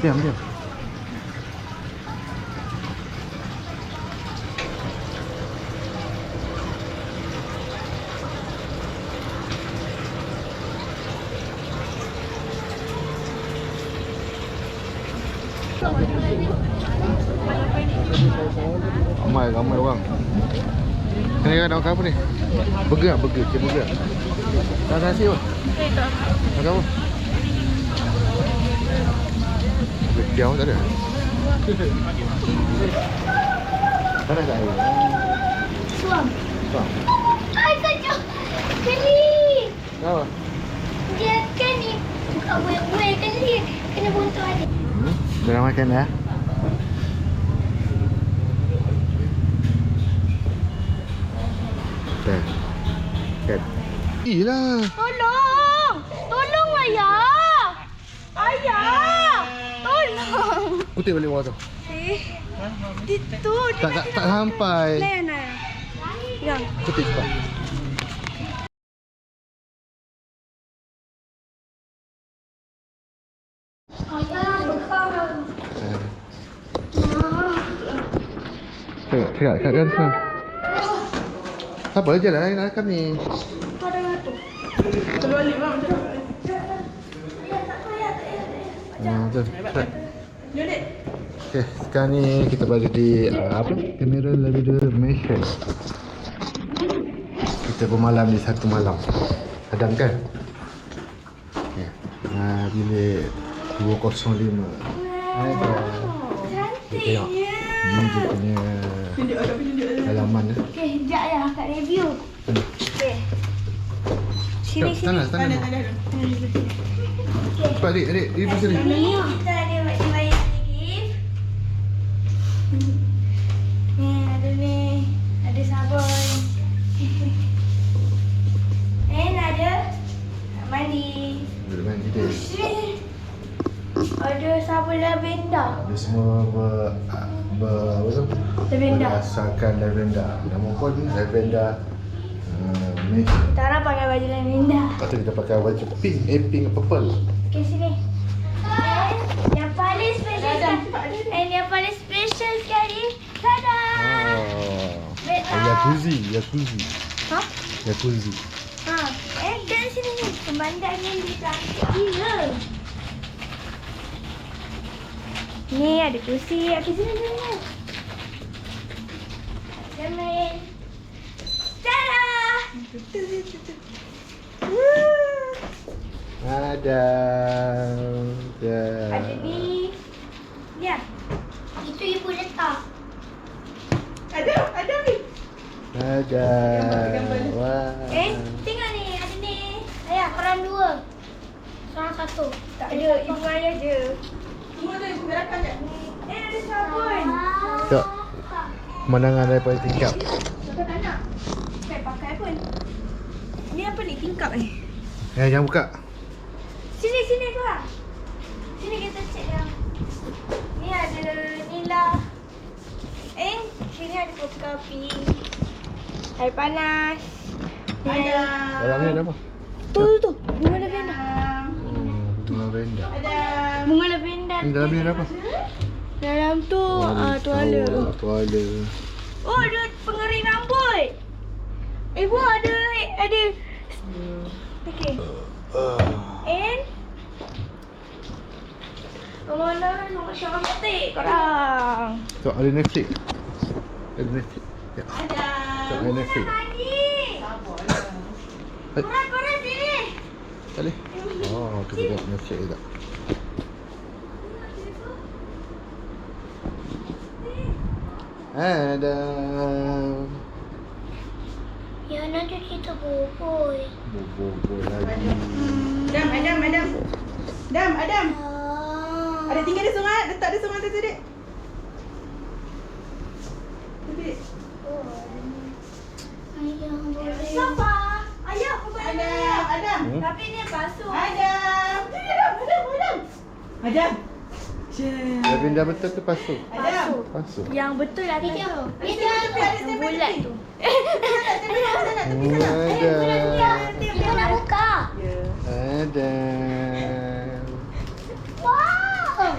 Diam, diam. Ramai orang. Ni ada makan apa ni? Burger, burger, cik burger. Tak ada nasi apa? Makan apa? Kiau tak ada? Tak ada air. Suam. Suam. Ai kacau. Kali. Kenapa? Dia kan ni buka buih-buih kan dia kena buntu ada. Dah nak makan dah? Kan. Kan. Iyalah. Tolong. Tolong ayah. Ayah. Tolong. Putih balik bawah tu. Itu Tak sampai. Layan ayah. Yang. Putih cepat. Tengok, kan sana. Apa je lah nak kami. Terbalik bang. Betul. Okay, sekarang ni kita berada di apa? Kamera Lavender Mansion. Kita bermalam di satu malam. Kadang kan? Okay. Bilik 205. Ada. Tengok. Ni dia punya halaman ni. Okey, sekejap ya akak review. Okey. Sini sini. Sana. Cepat adik, di sini. Ni kita ada bayar gift. Ni ada ni. Ada sabun. Ada mandi. Boleh main kita. Ada sabun lavender. Dia semua apa tu? Lavender. Berdasarkan lavender. Nama pun lavender. Mansion. Kita orang pakai baju lavender. Lepas tu kita pakai baju pink, pink purple. Okey sini. Yang paling special yang paling special sekali. Tada! Jacuzzi. Ha? Jacuzzi. Ha. Dan sini ni pemandangan di cantik gila. Ni ada kursi. Okey sini. Cermin. Tada! Ada. Ada ni. Ya. Itu ibu letak. Ada ni. Ada. Wah. Tengok ni, ada ni. Ayah, korang dua. Seorang satu. Tak ada, ibu ayah je. Semua tu ibu gerakan je. Ada sabun. Tengok. Pemandangan daripada tingkap. Siapa tak nak? Saya pakai pun. Ni apa ni, tingkap ni? Jangan buka. Sini korang. Sini kita cek yang. Ni ada nila. Sini ada kopi. Air panas. Ada. Dalam ni ada apa? Tu. Bunga lavender. Bunga lavender. Ada bunga lavender. Ni dalam ni ada apa? Dalam tu tuala. Tuala. Oh, ada pengering rambut. Ibu ada. Okey. And mana nak cantik korang. Tengok ada Netflix. Ya. Ada. Tengok ada Netflix. Korang sini. Tak boleh. Oh, kita tengok Netflix juga. Ada. Ya, nanti kita boboy. Bobo lagi. Adam. Ada tinggal di sungai, letak di sungai tu tadi. Tadi. Ayah boleh. Siapa? Ayah, bukan Adam. Tapi ni basuh. Adam. Adam. Lavender betul tu pasu. Adam. Pasu. Yang betul lah tu. Ada Yang bulat tu. Ada. Kita nak buka. Ada. Wow.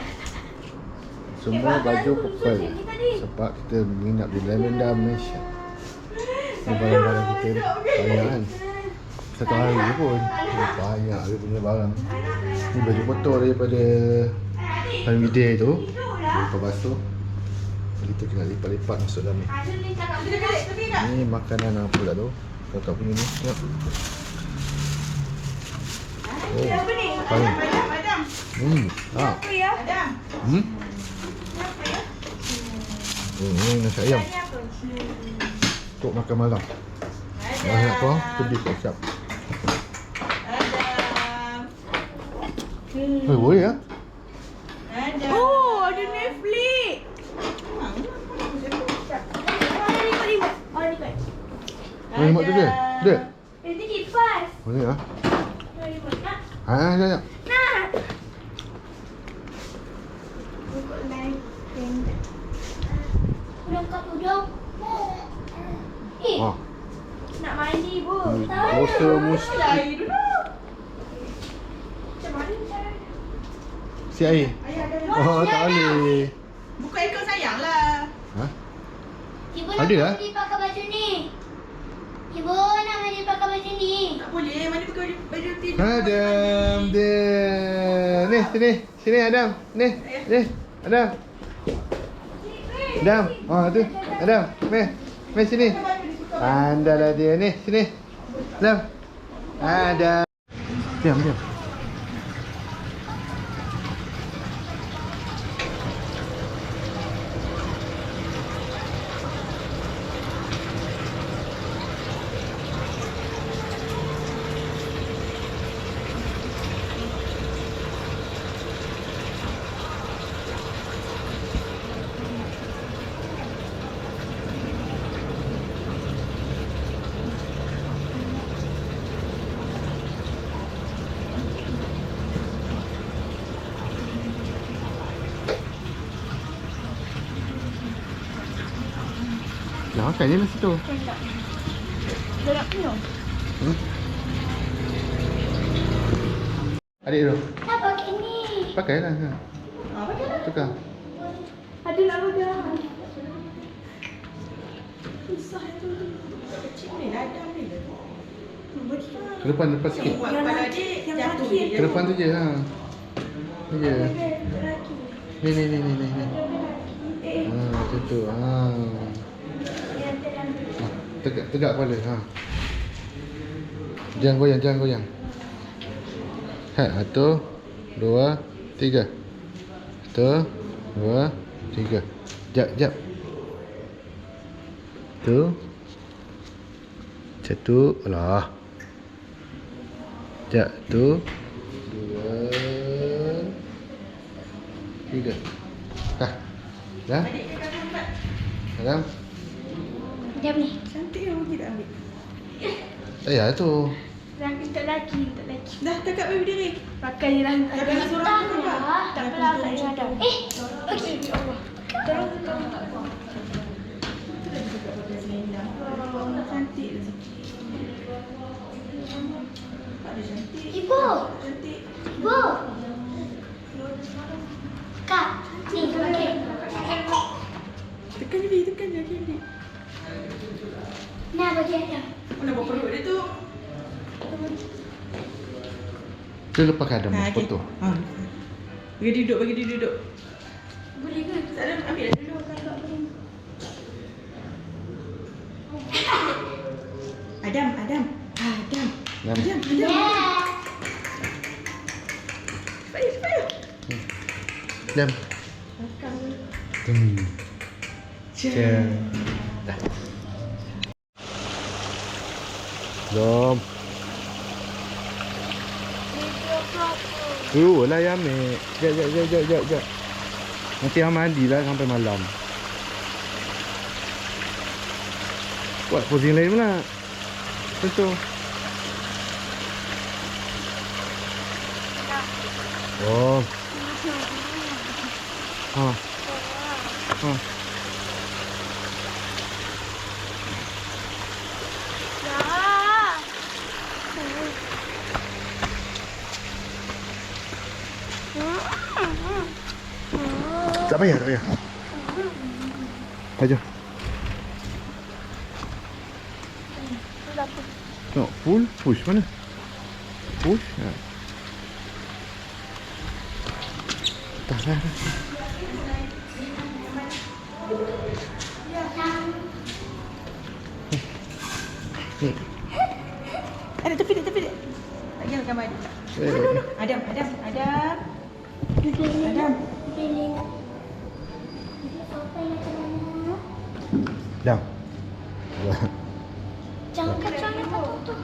Semua baju purple. Sebab kita menginap di Lavender Mansion. Ni barang-barang kita ni. Banyak kan. Satu hari je pun. Banyak dia punya barang. Ni baju kotor daripada Holiday tu. Lepas basuh. Kita kena lipat-lipat masuk dalam ni. Ni makanan apa pula tu? Kakak punya ni. Tengok. Oh, paling. Ah. Adam. Ini nasi ayam. Untuk makan malam. Nak apa? Pedih tak siap. Adam. Boleh ya? Adam. Oh, ada Netflix. Remote tu dia? Dia? Nanti kipas. Boleh lah. Remote nak? Sekejap. Nak. Buka live. Udang kat udang. Oh. Nak mandi pun. Dosa mesti. Air dulu. Macam mana cara? Si air. Ayah ada. Oh, tak boleh. Buka ikut sayang lah. Ha? Ibu Ada nak lah. mandi pakai baju ni. Ibu nak mandi pakai baju ni. Tak boleh. Mana pakai baju tidur. Adam, dia. Ni, sini. Sini Adam. Ni. Ni. Adam. Adam. Oh, tu. Adam. Meh. Meh sini. Andalah dia ni. Sini. Adam. Adam. Diam, diam. Dah makan je lah situ. Dah nak minum? Adik tu. Nak pakai ni. Pakailah. Ha. Pakai lah. Tukar. Ada nak pegang. Susah tu. Kecil ni lah. Adam ni lah. Ke depan, depan sikit. Buat kepala dia jatuh dia. Ke depan tu je. Ha. Tu je. Ni, ni, ni, ni, ni. Ha, macam tu. Ha. Tegak, tegak kepala. Ha. Jangan goyang, jangan goyang. Satu, dua, tiga. Satu, dua, tiga. Jap, jap. Satu. Alah. Satu, dua, tiga. Dah. Dah. Adik kakak nampak. Dalam. Diam ni. Cantik lah pergi tak ambil. Ya tu. Untuk lelaki. Dah kakak baby diri. Pakai je lah. Kakak nak suruh aku kakak. Tak apalah, Kak Ina ada. Okey. Ya Allah. Tolong. Cantik lah sikit. Ada cantik. Ibu. Cantik. Ibu. Kak. Ni, okey. Tekan je, tekan je. Cantik. Nah, bagi Adam. Mana bawa perut dia tu? Tu lepaskan Adam okey. foto. Ha. Bagi dia duduk, bagi dia duduk. Boleh ke? Tak ada, ambil lah dulu. Adam. Adam. Yeah. Cepat. Adam. Dah. Belum. Lah yang ambil. Jap. Nanti yang mandi lah sampai malam. Buat posing lain pula. Tentu. Oh. Ha. Tak payah, tak payah. Aja. Tengok, pull, push mana? Push. Ha. Dah, dah, dah. Ada tepi dia, tepi dia. Tak kira gambar dia. Adam. Dah. Jangan kacau ni tu.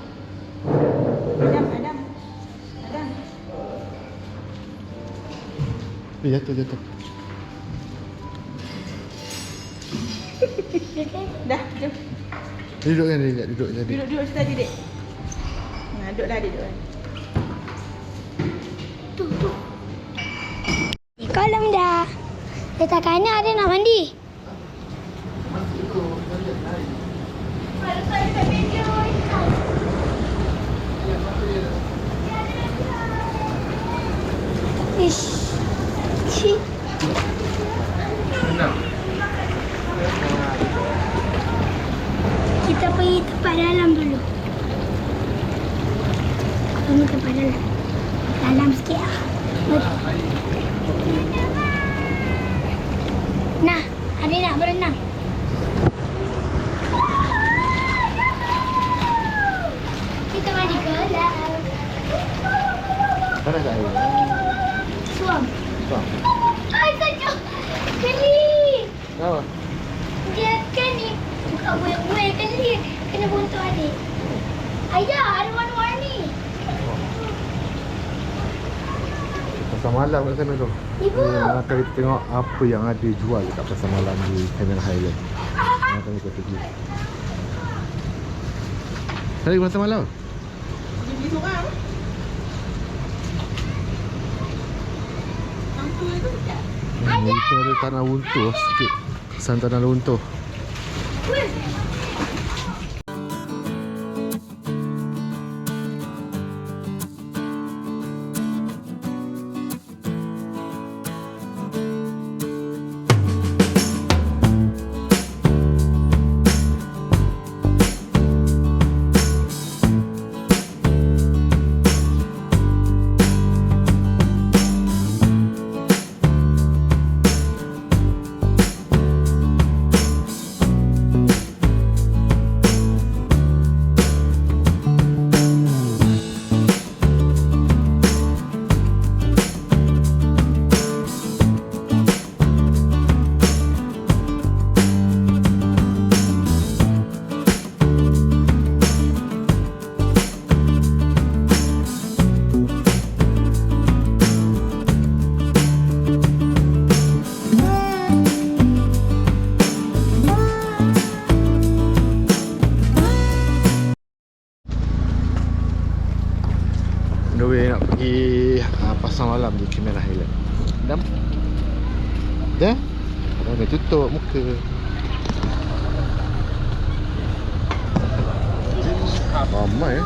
Adam. Jatuh. Dah, jom. Duduk kan dia, duduk tadi. Duduk situ tadi, Dek. Duduk dah, Dek. Tu. Di kolam dah. Letak kanan ada nak mandi. Ish. Cik. Kita pergi tempat dalam dulu. Ini tempat dalam. Dalam sikit lah. Nah, adik nak berenang. Kita mandi ke dalam. Panas tak air? Suam. Suam. Ay, kacau. Geli. Kenapa? Dia kan ni. Bukan buih-buih. Geli. Kena buntuk adik. Ayah, ada warna-warni. Pasar malam kat sana tu. Ibu. Nak kita tengok apa yang ada jual dekat pasar malam di Cameron Highland. Nak kita pergi. Tadi pasar malam? Pergi seorang. Lampu itu sekejap. Itu ada tanah runtuh sikit. Kesan tanah runtuh. The way nak pergi pasar malam di Cameron Highland. Dah? Dah tutup muka. Ramai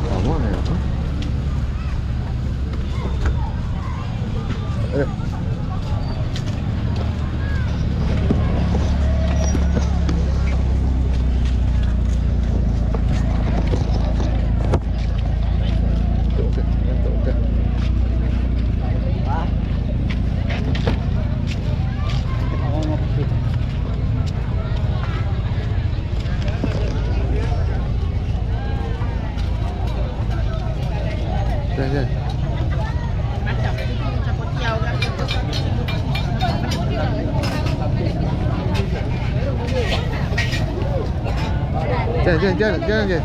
Ramai apa? Jangan. Macam tiaw kan. Jangan.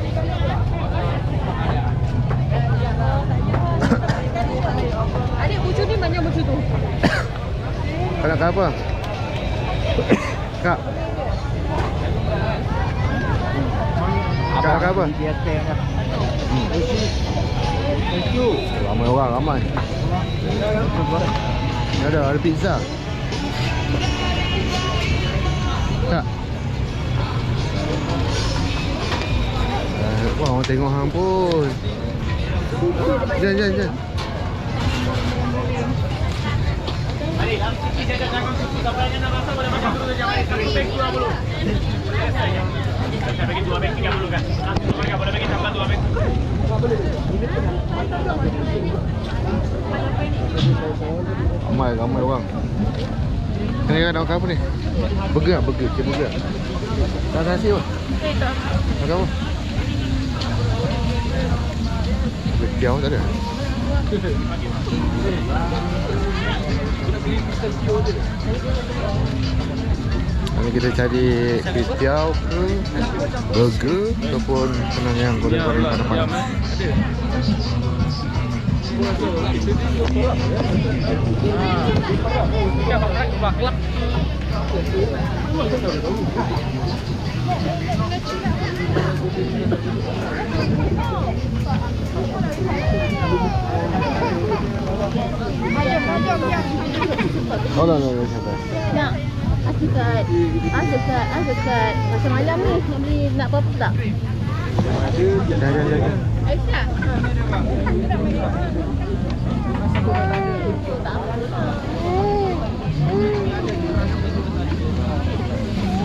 Adik bucu ni banyak bucu tu. Kau nak apa? Kak. Kak nak apa? Ramai orang, ramai. Ada pizza. Kak. Wah, orang tengok hang pun. Jangan. Ramai orang. Kena nak makan apa ni? Burger. Cik burger. Tak nasi apa? Makan apa? Ketiau tak ada? Ini kita cari ketiau ke burger ataupun senang yang goreng-goreng panas-panas. Oh, no, siapa? Nak dekat macam malam ni nak apa tak? Jangan. Aisyah.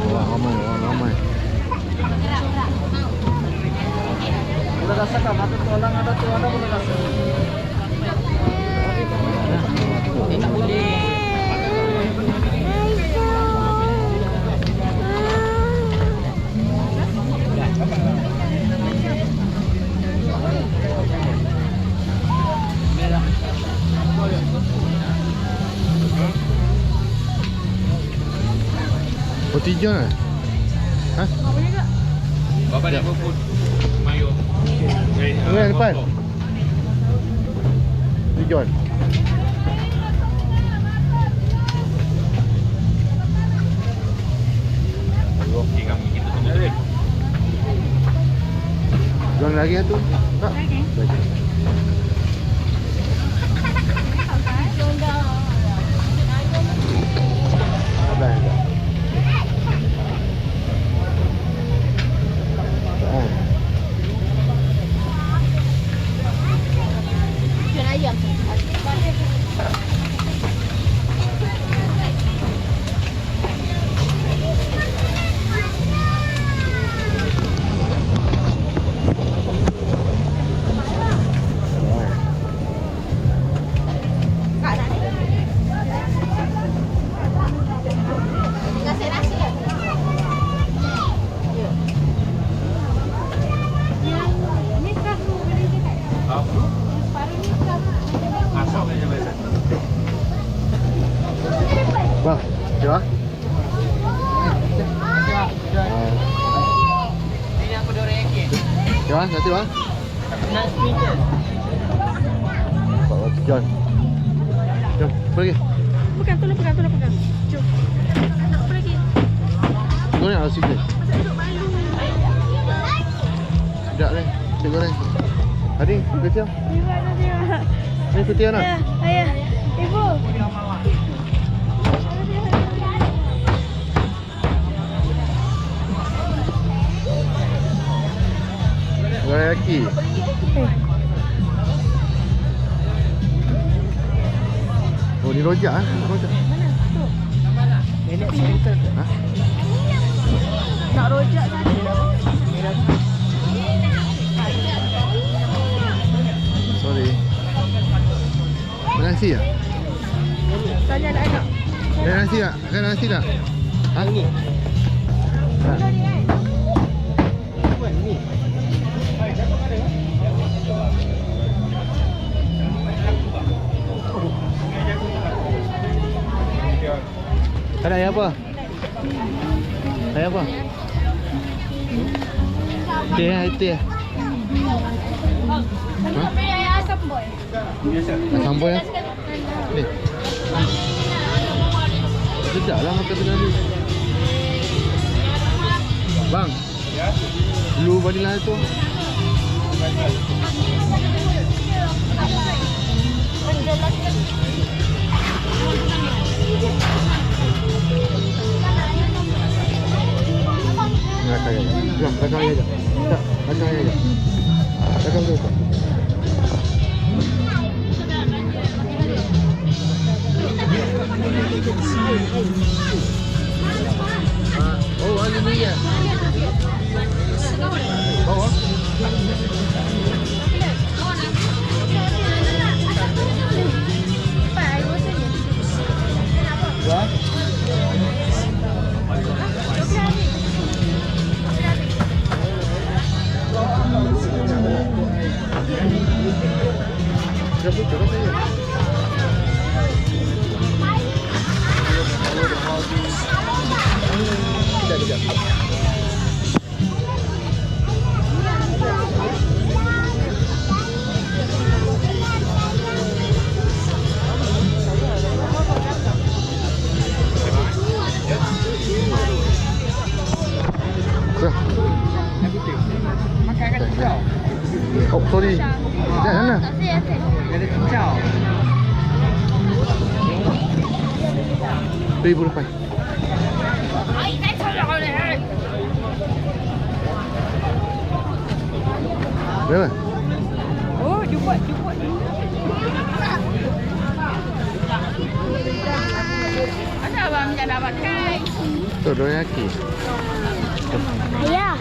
Orang ramai. Udah rasakan mata tulang ada boleh rasa. Tak boleh. Tiga kan? Ha? Bapak dah pun mayo. Yang depan. Tijon. Okey, kami kita tunggu tadi. Jual lagi tu? Tak? Lagi. Bang, coba. Ini aku dorang yakin. Coba, nanti bang. Nak sprinter. Bawa John. Jom, pergi. Pegang. Jom. Nak apa lagi? Goreng atau sini? Sekejap ni, cik goreng. Tadi, kecil. Ni kecil nak? Ayah, ibu. Goreng lagi. Oh, ni rojak ah. Rojak. Nenek sprinter. Ha? Nak rojak tadi. Sorry. Nasi tak? Tanya anak-anak. Ada nasi tak? Ada nasi tak? Ha? Ini. Tak. Tak ada ayam apa? Ayam apa? Teh lah, teh. Ha? Ayah asam boy. Asam boy lah. Ni. Sedap lah makan tengah ni. Bang. Ya? Blue vanilla tu. Belakang aja. Jom, belakang aja. Tak, belakang aja. Belakang tu. Sudah betul lah saya. Sekejap. Makan kat cincau. Oh, sorry. Jangan lah. Ada cincau. RM1,000. Berapa? Oh, dia buat. Ada abang yang nak pakai. Tu dorayaki. Ayah,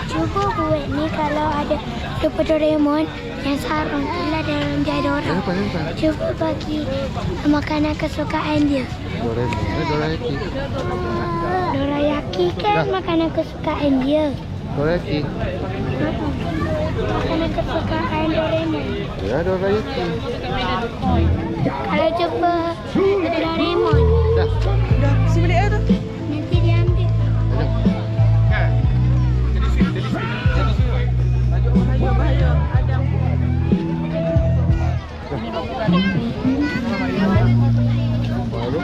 cuba buat ni kalau ada Super Doraemon yang sarung tu lah dalam jari orang. Kenapa? Cuba bagi makanan kesukaan dia. Doraemon. Dorayaki. Dorayaki kan makanan kesukaan dia. Dorayaki. Makanan kesukaan Doraemon. Ya, dorayaki. Kalau cuba Doraemon, Dah. Dah, si balik dah tu. nanti dia ambil. Bahaya. Ada. Baru.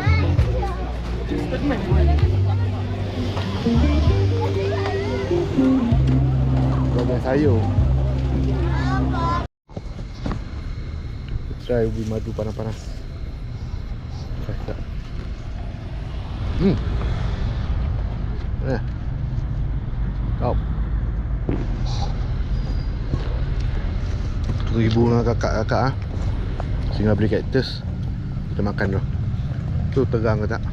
Bagian sayur. Try ubi madu panas-panas. Sedap. Kau. RM1,000 dengan kakak-kakak ah. Singgah beli kaktus. Kita makan tu. Tu terang ke tak?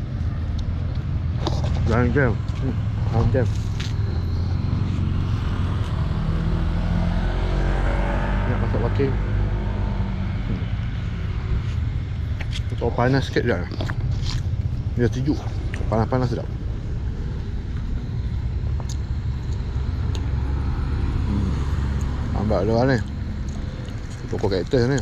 Jangan jam. Jangan jam. Nak masak pakai. Kalau panas sikit je. Dia sejuk. Panas-panas sedap. Nampak luar ni. Pokok kaktus ni.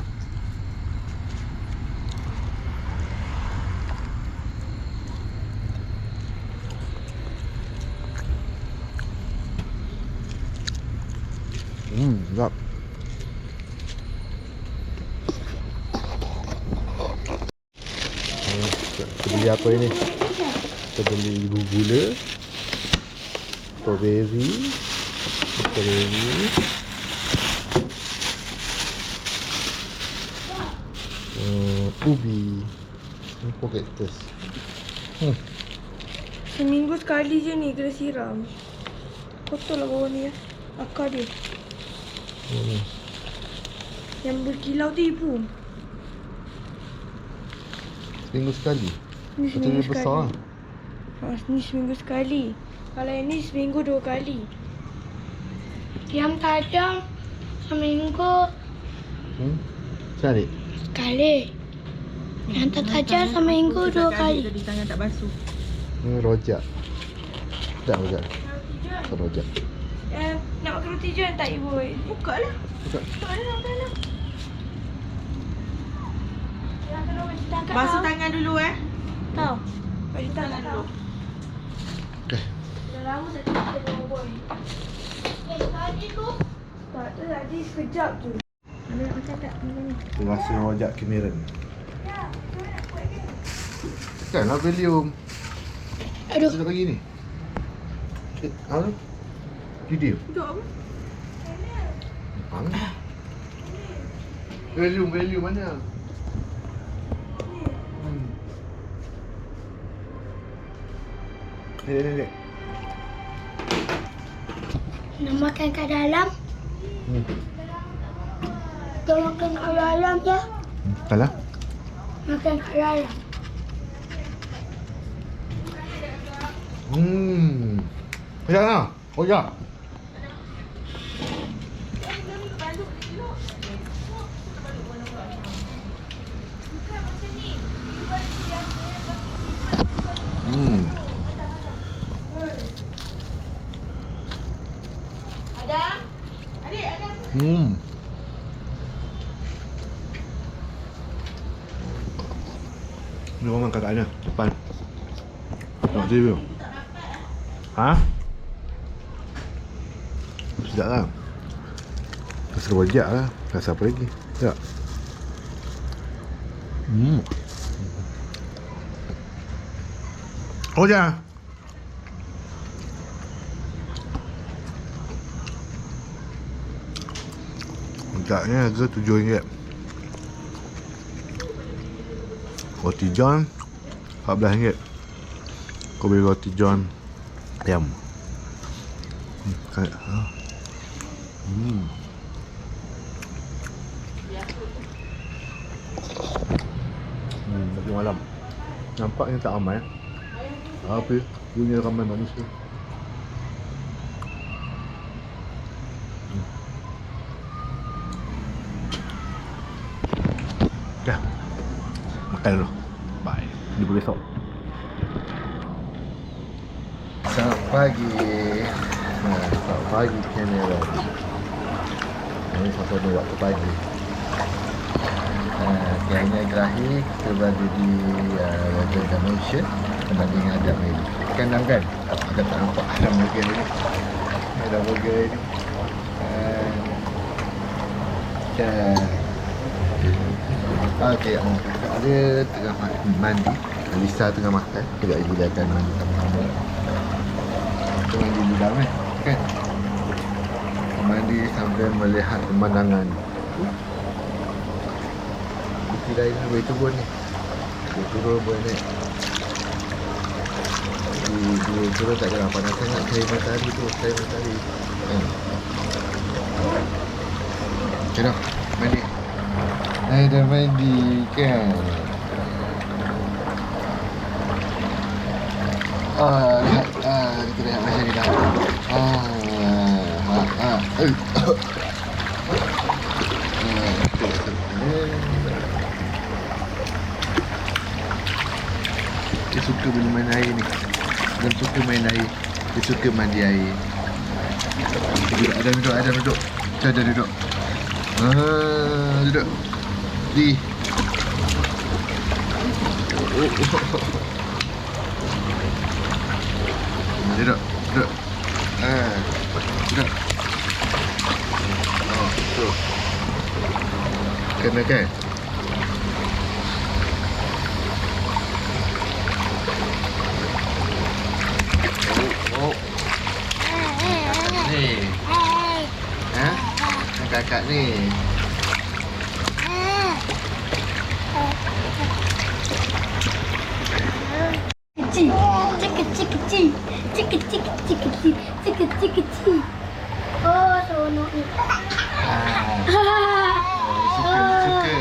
Sedap. Kita beli apa ini? Kita beli gula, strawberry, ubi, pokok kaktus. Seminggu sekali je ni kena siram. Kotor lah bawah ni ya. Akar dia. Yang berkilau tu ibu. Seminggu sekali. Ni Betul seminggu dia besar lah. sekali. Ni seminggu sekali. Kalau yang ni seminggu 2 kali. Yang tajam seminggu Cari. sekali. Yang tak tajam seminggu 2 kali. Tadi tangan tak basuh. Rojak. Tak rojak. Tak rojak. Nak makan roti john tak ibu? Buka lah. Tak ada, tak ada. Basuh tangan dulu Tahu. Bagi tangan dulu. Okay. Dah lama tak kita dengan boy. Tadi tu Tak tu tadi sekejap tu. Ada nak makan tak? Rasa rojak kemiren. Kan lah William. Aduh. Sudah bagi ni. Apa? Video. Duduk apa? Mana? Value mana? Ni. Nak makan kat dalam. Kita makan kat dalam je. Salah. Makan kat dalam. Macam mana? Rojak. Ni rumah kakaknya, depan. Tengok TV. Ha? Sedap lah. Rasa wajak lah. Rasa apa lagi? Sedap. Oh jangan. Harganya harga RM7. Roti john RM14. Kau beli roti john ayam. Bagi malam. Nampaknya tak ramai. Apa dunia ramai manusia. Dah. Makan dulu. Bye. Jumpa besok. Selamat pagi. Selamat pagi Canada. Ini sampai waktu pagi. Kayaknya Grahi kita berada di Royal Dimension berbanding Adam ni. Kenal kan? Kita tak nampak Adam burger ni. Adam burger ni. Okey, ada tengah mandi. Lisa tengah makan. Sekejap lagi dia akan mandi sama-sama. Kita mandi di dalam kan? Mandi sambil melihat pemandangan. Bukit lain ni boleh turun ni. Boleh turun boleh naik. Dia turun tak kena panas sangat cahaya matahari tu. Cahaya matahari. Okay dah, mandi. Dah mandi kan. Kita lihat macam ni dah. Dia suka main air ni. Dia suka main air. Dia suka mandi air. Adam duduk. Adam duduk. Duduk. Di. Duduk. Duduk. Tu. Kena kan? Ni. Ha? Kakak ni. Kecil. Oh, seronok ni. Suka.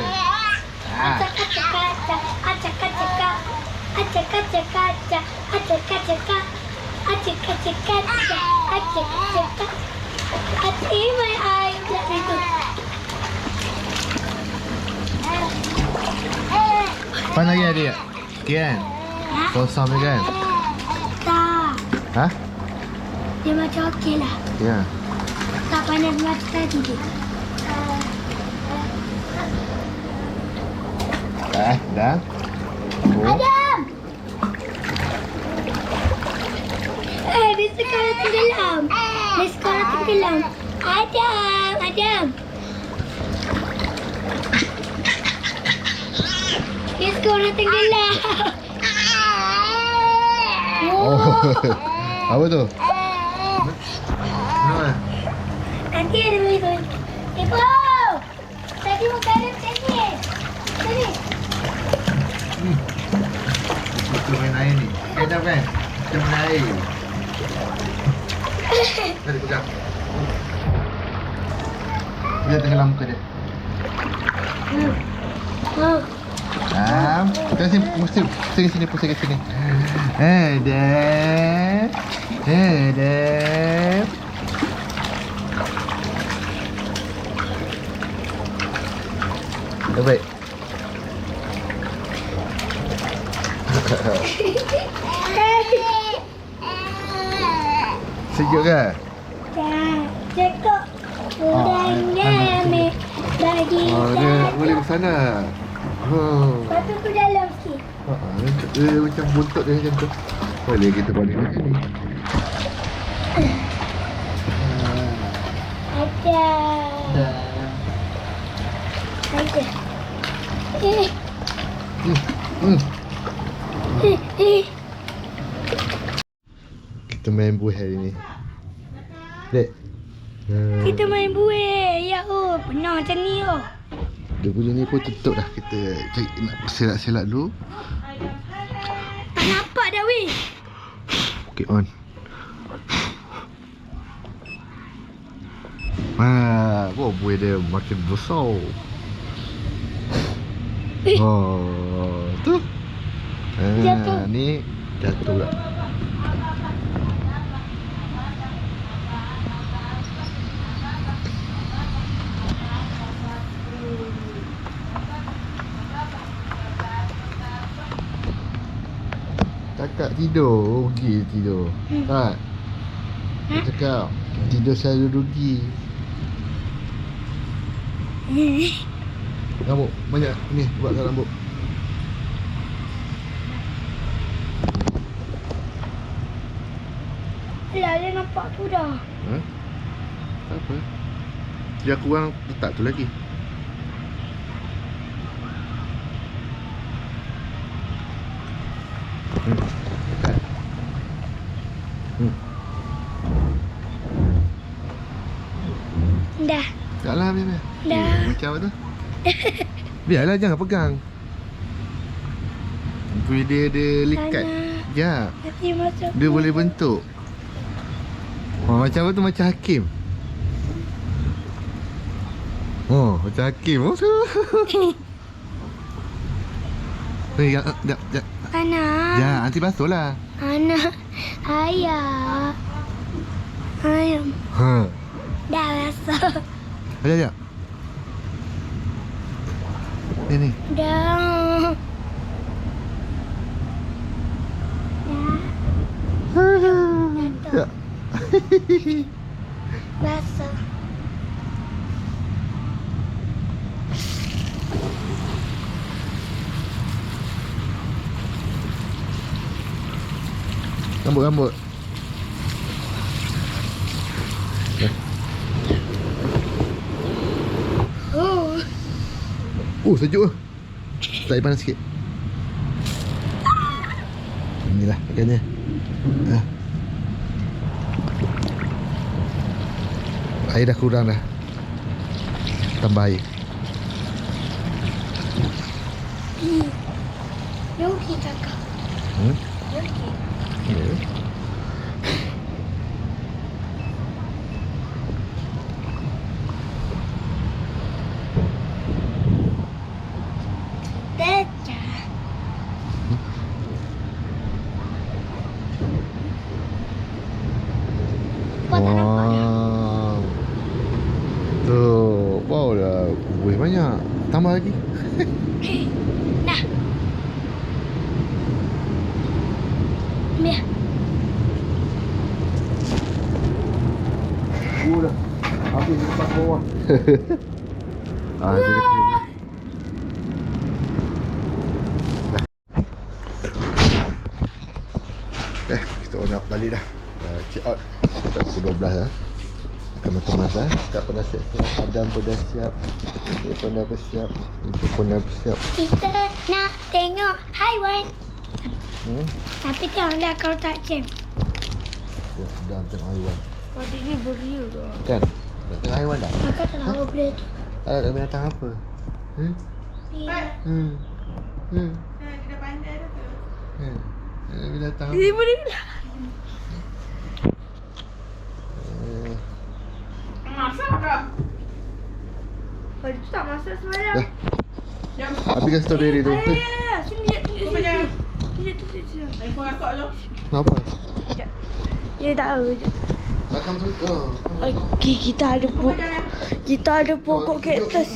My eye. Apa lagi adik? Kian? Kosong ni kan? Tak. Ha? Dia macam okey lah. Ya. Tak panas macam tadi je. Dah. Adam! Dia sekarang tenggelam. Adam! Dia sekarang tenggelam. Apa tu? Nanti ada begitu. Ibu! Tadi makanan macam ni. Sini. Suka main air ni. Dah kan? Kita main air. Mari pegang. Dia tenggelam muka dia. Sini, pusing ke sini. Ada. Baik. Sejuk ke? Cakap udangnya ambil bagi Dia boleh ke sana. Lepas tu dalam sikit. Dia macam buntut dia macam tu. Boleh kita balik macam ni. Ada. Ada. Kita main buih hari ni. Dek. Kita main buih. Ya pernah macam ni Dia punya ni pun tutup dah. Kita cari nak selak-selak dulu. Tak nampak dah weh. Okay, on. Buih dia makin besar. Tu. Jatuh. Ni jatuh pula. Cakap tidur, rugi tidur. Tak? Dia cakap tidur selalu rugi. Rambut banyak ni buatkan rambut. Alah, dia nampak tu dah. Tak apa. Dia kurang letak tu lagi. Dah. Taklah biar. Dah. Macam apa tu? Biarlah jangan pegang. Dia likat. Ya. Nanti masuk. Dia boleh bentuk. Macam apa tu? Macam Hakim. Macam Hakim. Sekejap. Anak. Ya, nanti basuh lah. Anak. Ayah. Ayam. Dah rasa. Sekejap. Ni. Dah. Ya. Basah. Rambut. Sejuk lah. Tak payah panas sikit. Inilah makannya. Air dah kurang dah. Tambah air. Yogi kakak. Yogi. Ya. Wow dah buih banyak. Tambah lagi. Dah. Biar. Dah. Habis lepas bawah. Jadi kering. Kita nak balik dah. Check out. Dah pukul 12 dah. Akan kemas dah. Tak pernah siap. Adam pun dah siap. Dia pun dah bersiap. Itu pun dah bersiap. Kita nak tengok haiwan. Tapi janganlah kalau tak jam. Dia sedang tengok haiwan. Adik ni beria ke? Kan? Nak tengok haiwan tak? Kakak tak tahu boleh tu. Tak ada binatang apa? Dia dah pandai dah tu. Binatang apa? Dia boleh lah. Masak dah. Hari tu tak masak semalam. Dah. Habiskan strawberry tu. Ya. Sini dia tu. Kau macam Sini. telefon kakak tu. Kenapa? Dia tak tahu je. Makan betul. Okey, kita ada pokok kaktus.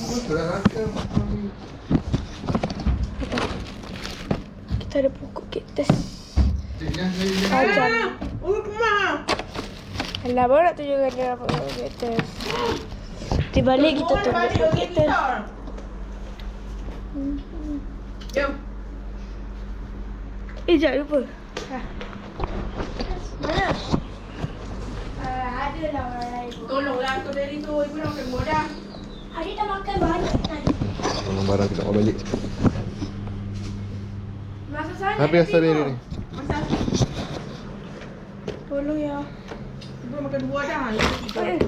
Kita ada pokok kaktus. Macam Rumah. alah, baru nak tunjukkan dia pokok kaktus. Di balik kita tunjuk pokok kaktus. Jom. Sekejap lupa. Mana? Ada lah orang lain. Tolonglah tu dari tu. Ibu nak makan mudah. Adik dah makan banyak tadi. Barang kita bawa balik. Masa sana. Habis story ni. Masak. Tolong ya. Ibu makan 2 dah. Ibu 3.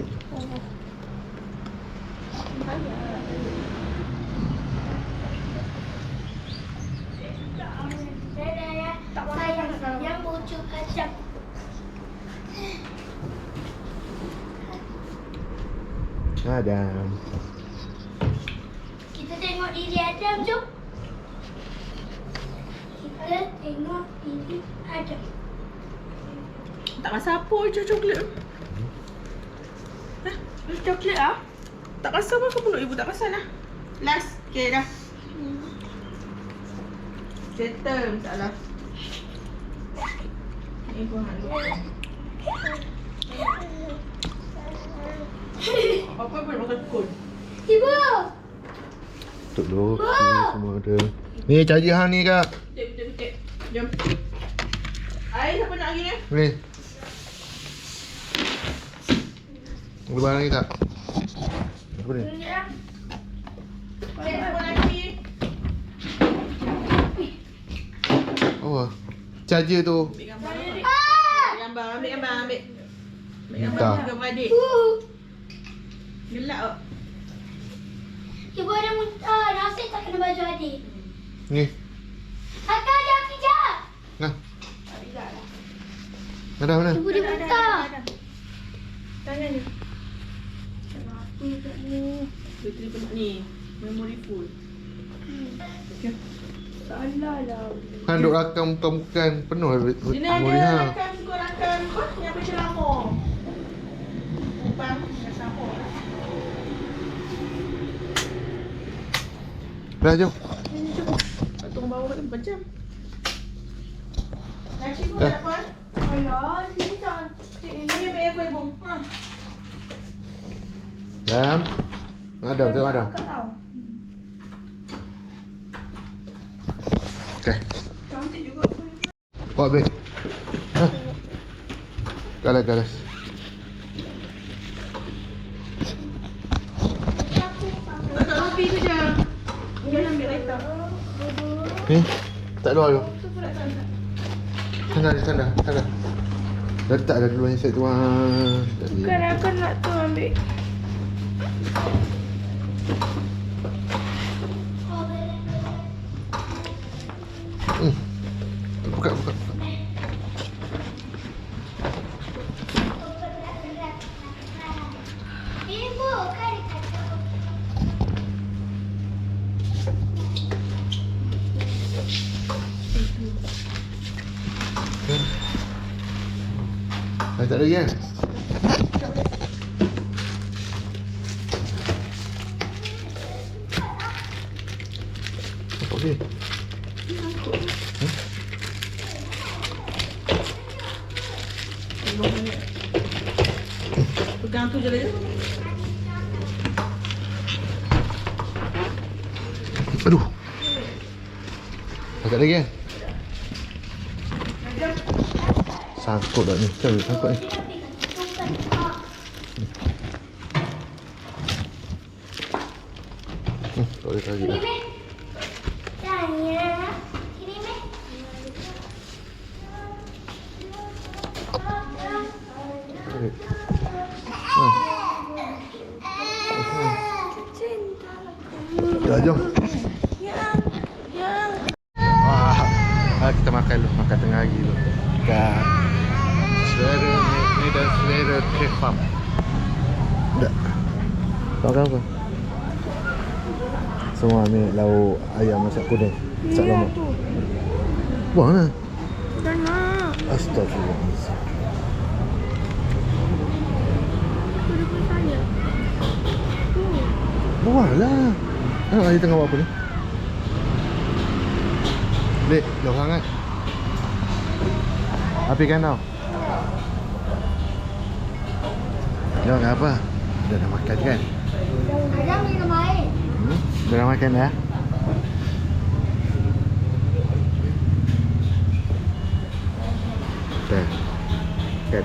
Sayang, yang bocor kacang. Adam. Kita tengok diri Adam, jom. Kita tengok diri Adam. Tak rasa apa je coklat. Terus coklat ah. Tak rasa apa ke mulut ibu? Tak rasa lah. Last. Okay dah. Settle. Masalah. Ibu halu. Apa pun makan kul. Ibu. Tuk Loki semua ada. Ni caji hang ni kak. Petik. Jom. Air siapa nak lagi ni? Ni. Ada barang ni kak. Apa ni? Siapa lagi? Oh. Charger tu. Ambil gambar. Ambil gambar. Minta. Gambar adik. Gelap tak? Ibu ada muntah. Nasib tak kena baju adik. Ni. Akak ada kejap. Nah. Ada mana? Ibu dia muntah. Tangan ni. Bateri penuh ni. Memory full. Salah lah. Kan duk rakam bukan penuh Sini memori ada hang. rakan kau yang bercelama. Bang, sama. Dah jom. Tunggu bawah tu macam. Nasi pun Dah. apa? Alah, sini tak. Ini biar aku ibu. Ha. Adam. Adam, tengok Adam. Kau tahu. Okay. Cantik juga. Buat habis. Ha. Galas. Tak roti tu je. Jangan ambil raita. Ni. Tak luar tu. Sana. Letak dah dulu handset tu. Bukan aku nak tu ambil. Buka. Ibu, kan kacau. Tak ada lagi kan? Okey. Pegang tu je lagi. Aduh. Tak ada lagi kan? Sangkut dah ni. Cari sangkut ni. Tak boleh lagi dah. Kiri, tanya. Kiri, Dah jom. Wah, kita makan dulu, makan tengah hari dulu. Makan selera ni dan selera kebab. Tak. Kau makan apa? Semua ni lauk ayam masak kuning. Masak Ya lemak. tu. Buang lah. Dah nak. Astagfirullahaladzim. Aku dah pun tanya. Buang lah. Air tengah buat apa ni? Dek, jauh sangat. Apikan tau. Jauh tak apa. Dah makan kan? Adam minum air. Dah makan dah? Dah. Kan.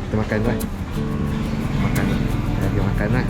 Kita makan lah. Makan. Kita makan lah.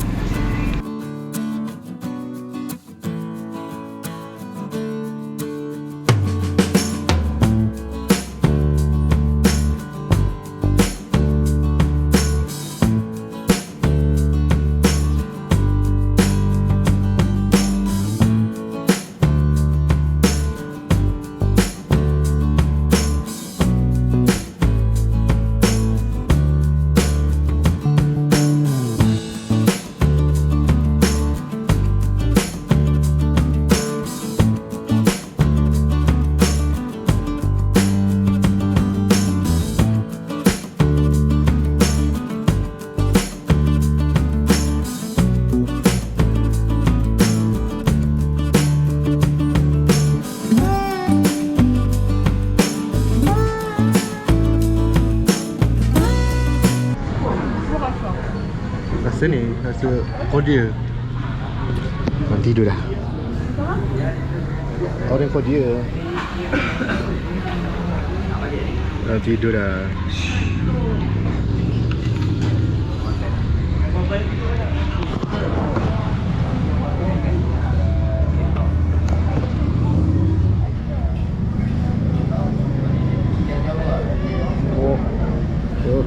Rasa ni, rasa Korea. Orang tidur dah. Orang Korea. Orang tidur dah. Oh. Oh.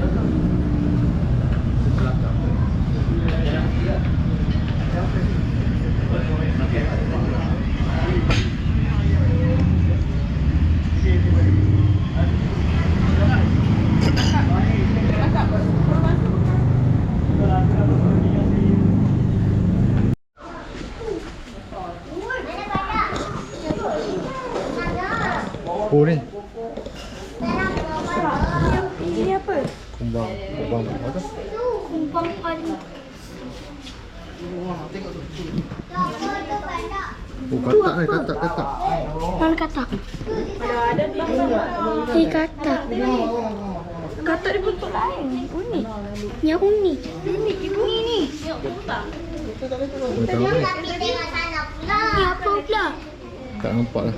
Oh ni Ini apa? kumbang apa tu? Kumpang padi. Oh katak ni, katak. Mana katak? Ni katak. Katak dia bentuk lain. Unik. Yang unik. Unik ibu. Ni. Oh, tahu ni. Ni apa pula? Tak nampak lah.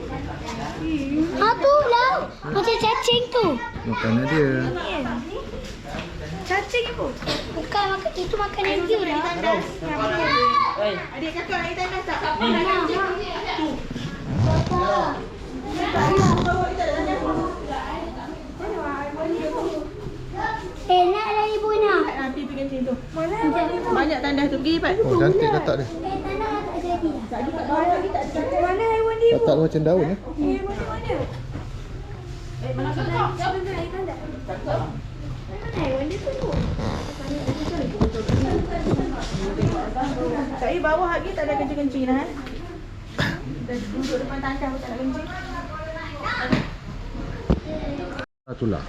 Apa pula? Macam cacing tu. Makanan dia. Cacing ibu. Bukan makan itu makanan dia dah. Adik kakak nak tandas tak? Naklah ibu nak. Nanti pergi kancing tu. Mana? Banyak tandas tu. Pergi Pat. Oh cantik katak dia. Tanah tak jadi. Mana haiwan dia? Katak dia macam daun eh. Dia macam mana? Haiwan dia tu. Saya bawah lagi tak ada kencing-kencing dah. Dah duduk depan tandas pun tak nak kencing. Tarantula.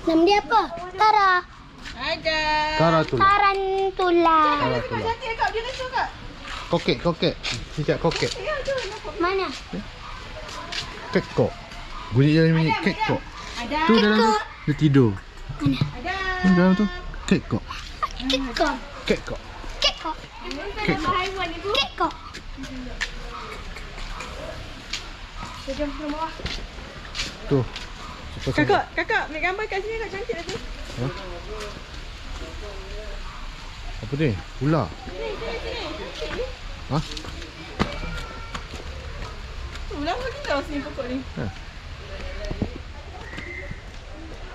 Nama dia apa? Tara. Ada. Tarantula. Tarantula. Tarantula. Cantik kak. Dia kecil kak. Koket. Cicak koket. Mana? Kekok. Bunyi dia bunyi kekok. Ada. Tu dalam tu dia tidur. Ada. Ni dalam tu kekok. Kekok. Kekok. Kekok. Kekok. Kekok. Tu. Kakak ambil gambar kat sini kak, cantik lagi. Ha? Apa ni? Ular. Ha? Ulang lagi tau sini pokok ni. Ha.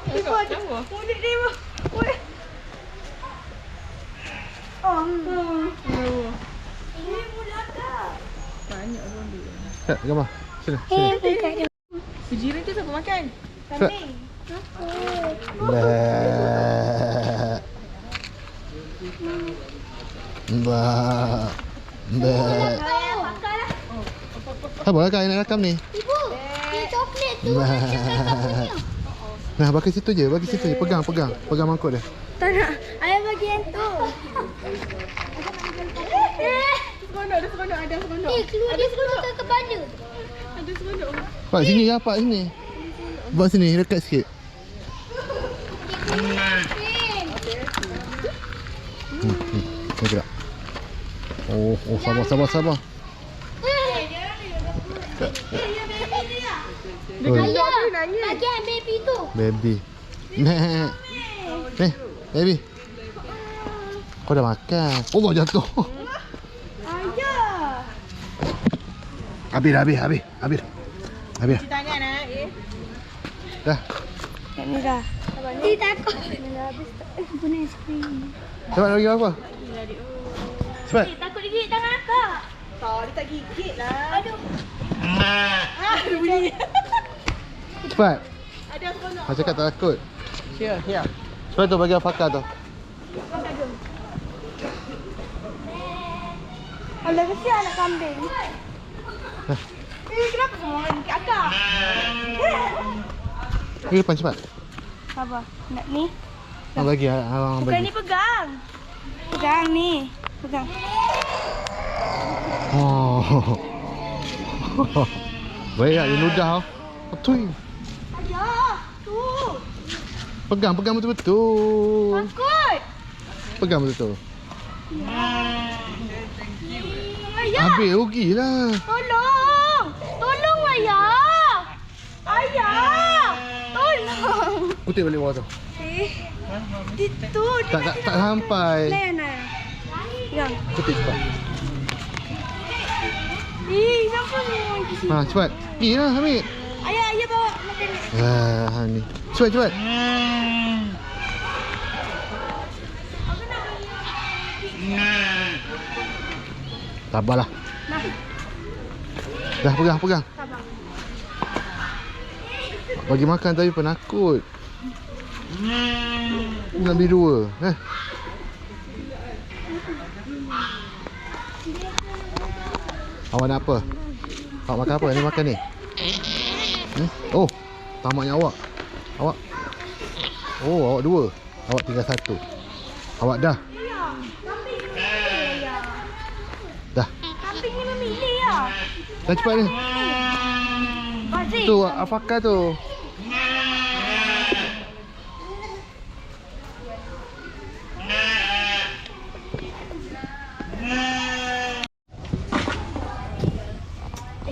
Ibu ada mulut dia ibu. Weh. Ini mula tak? Banyak pun dia. Tak, gambar. Sini. Dekat dia. Berjiran tu siapa makan? Kambing. Mbak. Mbak. Mbak. Apa lah kau nak rakam ni? Ibu, ni coklat tu. Mbak. Nah, bagi situ je, Pegang mangkuk dia. Tak nak. Ayah bagi yang tu. Seronok, ada seronok. Keluar dia keluar ke kepala. Ada seronok. Pak sini lah, Pak sini. Buat sini, dekat sikit. Okey tak? Oh, sabar. Oh, Ayah, bagian baby tu. baby. Nek. Baby. Kau dah makan. Oh, mau jatuh. Ayah. Habis. Cuci tangan Dah. Yang ni dah. Dia takut. Habis tak guna aiskrim. Cepat bagi apa? Cepat. Takut digigit tangan akak. Tak, dia tak gigit lah. Aduh. Ada bunyi. Cepat. Ada seronok. Macam cakap tak takut. Here. Cepat tu bagi Afakar tu. Alah, kesian anak kambing. Kenapa semua orang gigit akak? Pergi depan cepat. Sabar. Nak ni? Abang bagi abang Bukan bagi. ni pegang. Pegang ni. Pegang. Oh. Baik tak dia ludah. Betul. Ayah. Tu. Pegang betul-betul. Takut. Pegang betul-betul. Ayah. Habis rugilah. Tolong. Tolong ayah. Ayah. Tolong. Kutip balik bawah tu. Itu. Tak sampai. Layan ayah. Yang. Kutip cepat. Siapa ni? Ha, cepat. Pergi lah ambil. Ayah bawa makan ni. Ni. Cepat. Sabarlah. Dah pegang. Sabar. Bagi makan tapi penakut. Nak beli 2. Awak nak apa? Awak makan apa? Ni makan ni. Oh, tamaknya awak. Awak. Oh, awak 2. Awak tinggal 1. Awak dah. Dah. Kambing ni memilih ya. Dah cepat ni. Bazir. Tu Afakar tu.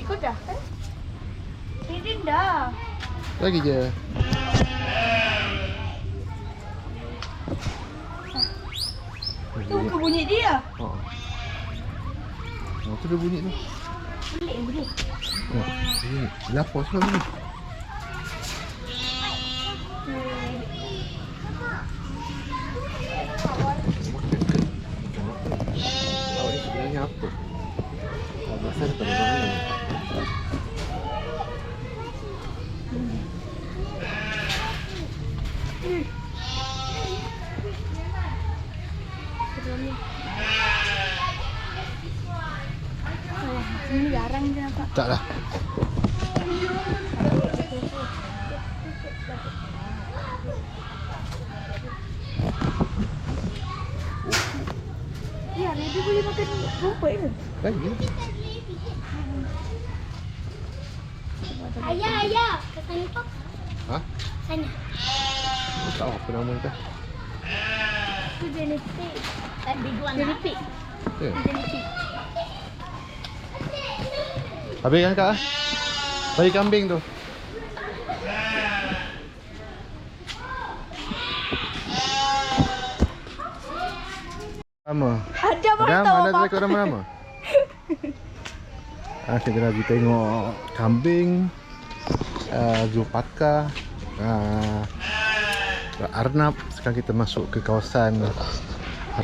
Ikut dah kan? Ini dah. Lagi je. Tu ke bunyi dia? Ha. Tu dia bunyi tu. Bunyi. Bunyi. Lapar semua bunyi. Awak ni sebenarnya apa? Awak rasa daripada mana? Ini jarang je nampak. Tak lah. Ya, baby boleh makan rumput ke? Lagi. Ayah. Ke sana tu. Ha? Sana. Tak tahu apa nama tu. Tu genetik. Genetik. Ya. Genetik. Habis kan kak? Bagi kambing tu. Rama. Ada apa Ram, tahu ada apa? cakap Rama. Kita lagi tengok kambing, zoo pakar, Arnab. Sekarang kita masuk ke kawasan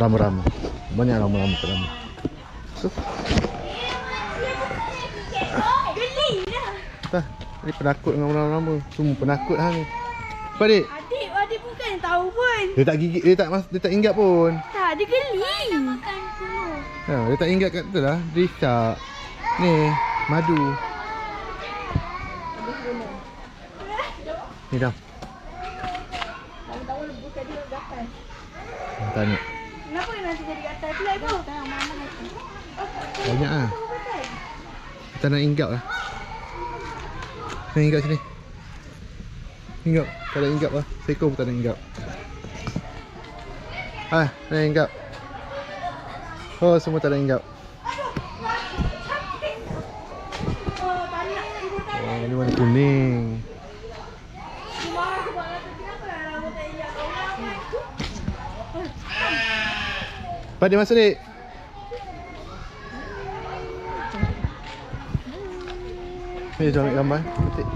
Rama-Rama. Banyak Rama-Rama kat dalam. So, dah, ni penakut dengan Rama-Rama. Semua penakut hang ni. Apa dik? Adik bukan yang tahu pun. Dia tak gigit, dia tak ingat pun. Tak, dia geli. Makan dulu. Ha, dia tak ingat kat tu lah. Dia isap. Ni, madu. Ni dah. Tanya. Kenapa dia nanti jadi gatal pula ibu? Banyak lah. Kita nak inggap lah. Ni inggap sini. Inggap. Tak ada inggap lah. Seekor pun tak ada inggap. Ni inggap. Oh, semua tak ada inggap. Oh, tak nak Ini warna kuning. Pak, dia masuk dik. Ni jom ambil gambar. Ketik.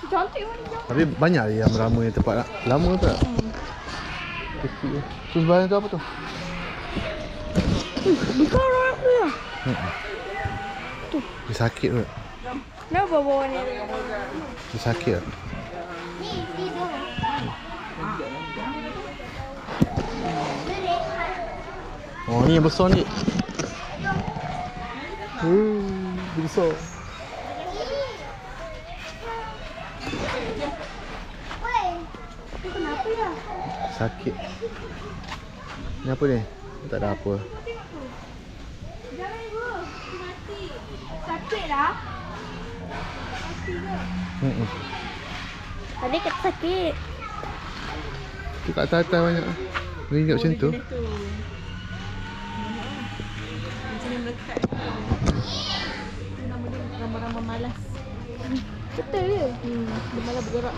Cantik pun dia. Tapi banyak yang ramai yang tempat lama tu tak? Kecil je. Tu sebelah tu apa tu? Bukan orang tu ya. Dia sakit tu. Kenapa bawa ni? Dia sakit tak? Ni, tidur. Oh, ni yang besar ni. Dia besar. Weh, tu kenapa ya? Sakit. Ni apa ni? Tak ada apa. Jangan ibu. Mati. Sakit dah. Tadi kata sakit. Tu kat atas banyak. Ringgit macam tu. Macam ni melekat. Nama dia gambar-gambar malas. Betul ke? Dia malas bergerak.